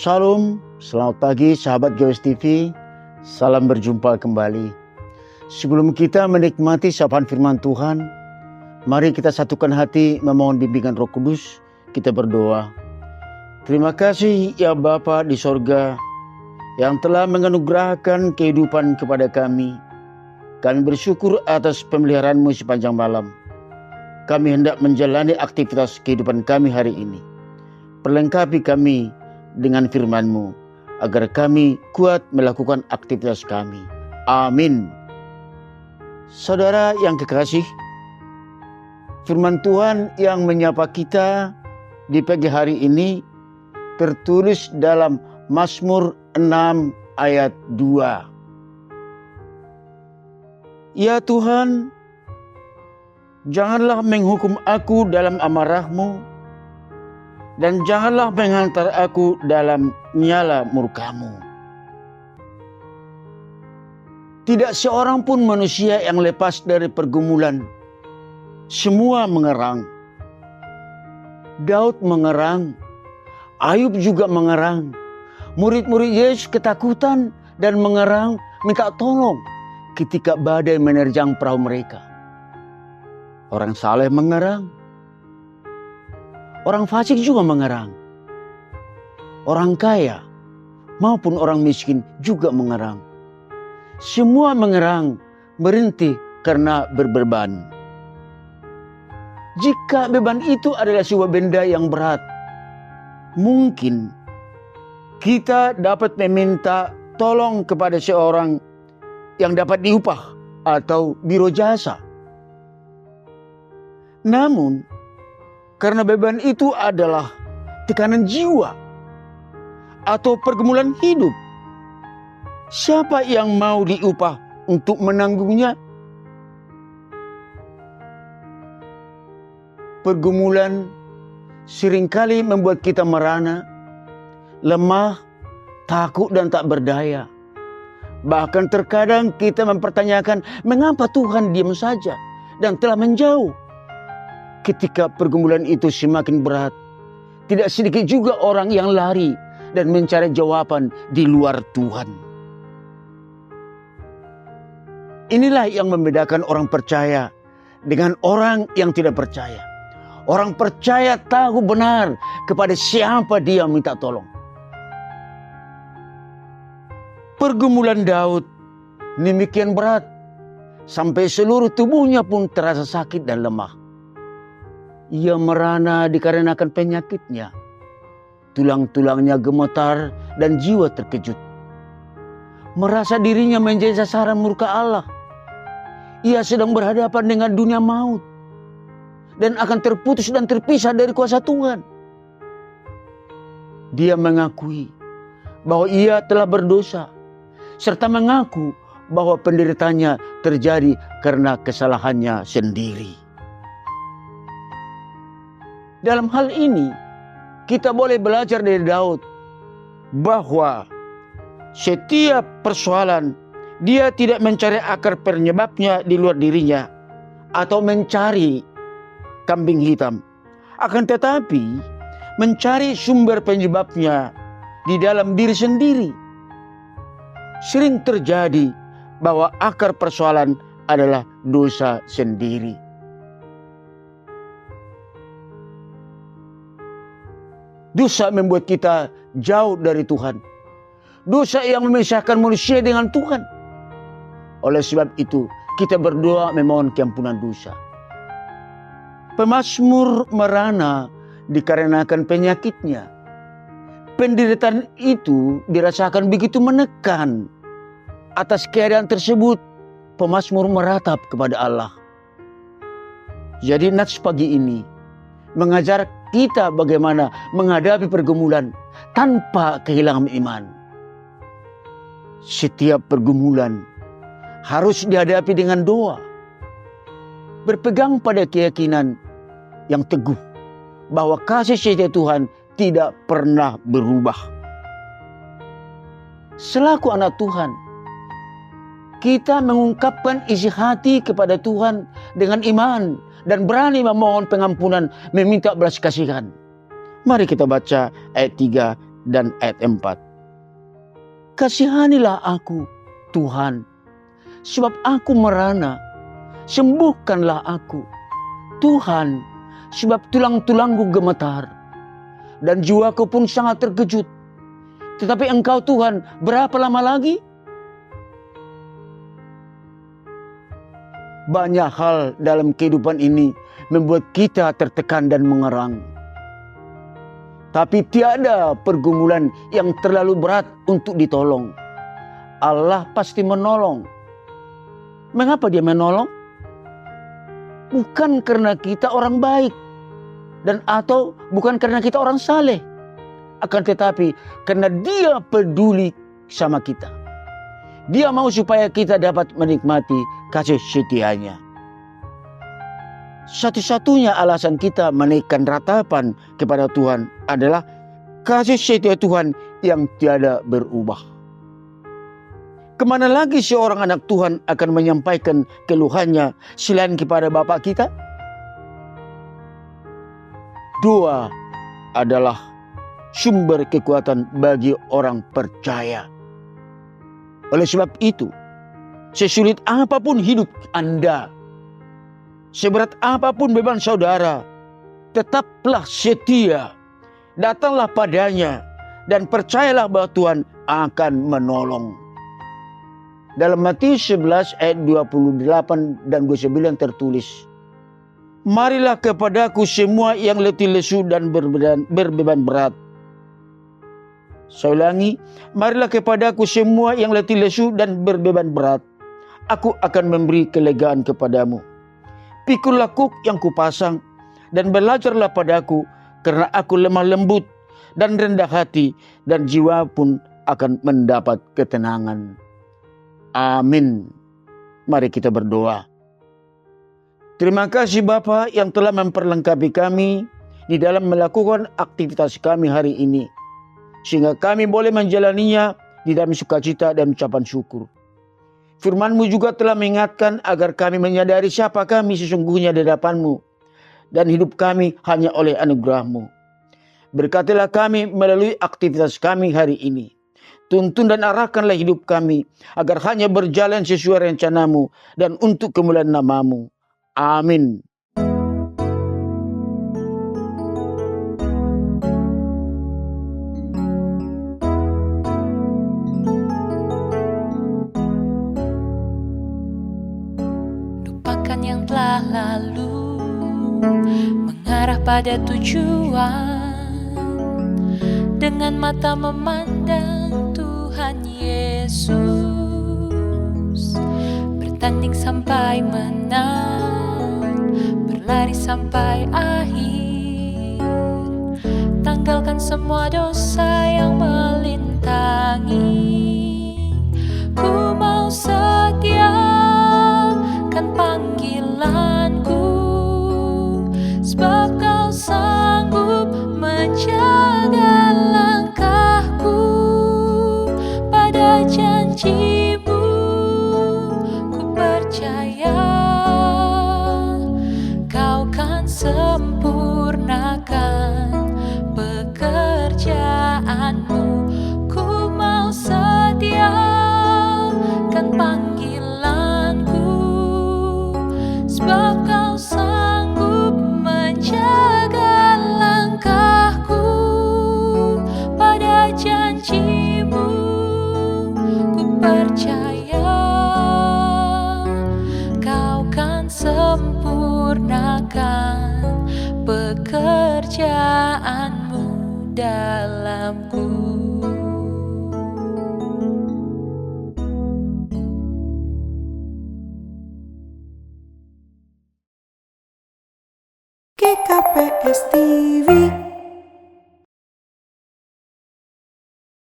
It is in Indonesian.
Shalom, selamat pagi sahabat GWS TV, salam berjumpa kembali. Sebelum kita menikmati sapaan firman Tuhan, mari kita satukan hati memohon bimbingan Roh Kudus, kita berdoa. Terima kasih ya Bapa di sorga yang telah menganugerahkan kehidupan kepada kami. Kami bersyukur atas pemeliharaan-Mu sepanjang malam. Kami hendak menjalani aktivitas kehidupan kami hari ini. Perlengkapi kami dengan firman-Mu, agar kami kuat melakukan aktivitas kami. Amin. Saudara yang kekasih, firman Tuhan yang menyapa kita di pagi hari ini tertulis dalam Mazmur 6 ayat 2. Ya Tuhan, janganlah menghukum aku dalam amarah-Mu, dan janganlah menghantar aku dalam nyala murka-Mu. Tidak seorang pun manusia yang lepas dari pergumulan. Semua mengerang. Daud mengerang. Ayub juga mengerang. Murid-murid Yesus ketakutan dan mengerang, minta tolong ketika badai menerjang perahu mereka. Orang saleh mengerang. Orang fasik juga mengerang. Orang kaya maupun orang miskin juga mengerang. Semua mengerang, merintih karena berbeban. Jika beban itu adalah sebuah benda yang berat, mungkin kita dapat meminta tolong kepada seorang yang dapat diupah atau biro jasa. Namun, karena beban itu adalah tekanan jiwa atau pergumulan hidup, siapa yang mau diupah untuk menanggungnya? Pergumulan seringkali membuat kita merana, lemah, takut dan tak berdaya. Bahkan terkadang kita mempertanyakan mengapa Tuhan diam saja dan telah menjauh. Ketika pergumulan itu semakin berat, tidak sedikit juga orang yang lari dan mencari jawaban di luar Tuhan. Inilah yang membedakan orang percaya dengan orang yang tidak percaya. Orang percaya tahu benar kepada siapa dia minta tolong. Pergumulan Daud demikian berat, sampai seluruh tubuhnya pun terasa sakit dan lemah. Ia merana dikarenakan penyakitnya. Tulang-tulangnya gemetar dan jiwa terkejut. Merasa dirinya menjadi sasaran murka Allah. Ia sedang berhadapan dengan dunia maut. Dan akan terputus dan terpisah dari kuasa Tuhan. Dia mengakui bahwa ia telah berdosa. Serta mengaku bahwa penderitanya terjadi karena kesalahannya sendiri. Dalam hal ini, kita boleh belajar dari Daud bahwa setiap persoalan dia tidak mencari akar penyebabnya di luar dirinya atau mencari kambing hitam. Akan tetapi mencari sumber penyebabnya di dalam diri sendiri. Sering terjadi bahwa akar persoalan adalah dosa sendiri. Dosa membuat kita jauh dari Tuhan. Dosa yang memisahkan manusia dengan Tuhan. Oleh sebab itu, kita berdoa memohon keampunan dosa. Pemazmur merana dikarenakan penyakitnya. Penderitaan itu dirasakan begitu menekan. Atas keadaan tersebut, pemazmur meratap kepada Allah. Jadi nats pagi ini mengajar kita bagaimana menghadapi pergumulan tanpa kehilangan iman. Setiap pergumulan harus dihadapi dengan doa. Berpegang pada keyakinan yang teguh bahwa kasih setia Tuhan tidak pernah berubah. Selaku anak Tuhan, kita mengungkapkan isi hati kepada Tuhan dengan iman dan berani memohon pengampunan, meminta belas kasihan. Mari kita baca ayat 3 dan ayat 4. Kasihanilah aku, Tuhan, sebab aku merana, sembuhkanlah aku, Tuhan, sebab tulang-tulangku gemetar, dan jiwaku pun sangat terkejut. Tetapi Engkau Tuhan, berapa lama lagi? Banyak hal dalam kehidupan ini membuat kita tertekan dan mengerang. Tapi tiada pergumulan yang terlalu berat untuk ditolong. Allah pasti menolong. Mengapa dia menolong? Bukan karena kita orang baik. Atau bukan karena kita orang saleh. Akan tetapi karena dia peduli sama kita. Dia mau supaya kita dapat menikmati kasih setianya. Satu-satunya alasan kita menaikkan ratapan kepada Tuhan adalah kasih setia Tuhan yang tiada berubah. Kemana lagi seorang anak Tuhan akan menyampaikan keluhannya selain kepada Bapa kita? Doa adalah sumber kekuatan bagi orang percaya. Oleh sebab itu, sesulit apapun hidup Anda, seberat apapun beban saudara, tetaplah setia. Datanglah padanya dan percayalah bahwa Tuhan akan menolong. Dalam Matius 11 ayat 28 dan 29 tertulis, marilah kepadaku semua yang letih lesu dan berbeban berat. Saya ulangi, marilah kepadaku semua yang letih lesu dan berbeban berat. Aku akan memberi kelegaan kepadamu. Pikullah kuk yang kupasang dan belajarlah padaku, karena aku lemah lembut dan rendah hati, dan jiwa pun akan mendapat ketenangan. Amin. Mari kita berdoa. Terima kasih Bapa yang telah memperlengkapi kami di dalam melakukan aktivitas kami hari ini, sehingga kami boleh menjalaninya di dalam sukacita dan ucapan syukur. Firman-Mu juga telah mengingatkan agar kami menyadari siapa kami sesungguhnya di hadapan-Mu, dan hidup kami hanya oleh anugerah-Mu. Berkatilah kami melalui aktivitas kami hari ini. Tuntun dan arahkanlah hidup kami agar hanya berjalan sesuai rencana-Mu dan untuk kemuliaan nama-Mu. Amin. Lupakan yang telah lalu, mengarah pada tujuan, dengan mata memandang Tuhan Yesus, bertanding sampai menang, berlari sampai akhir, tanggalkan semua dosa yang melintangi. Ku mau setia kan panggilanku, sebab Kau sanggup menjaga langkahku. Pada janji-Mu ku percaya, Kau kan sempurnakan pekerjaan-Mu. Ku mau setia kan panggilanku, sebab Kau sanggup menjaga langkahku. Pada janji-Mu ku percaya, Kau kan sempurnakan pekerjaan-Mu dalamku. GKPS TV.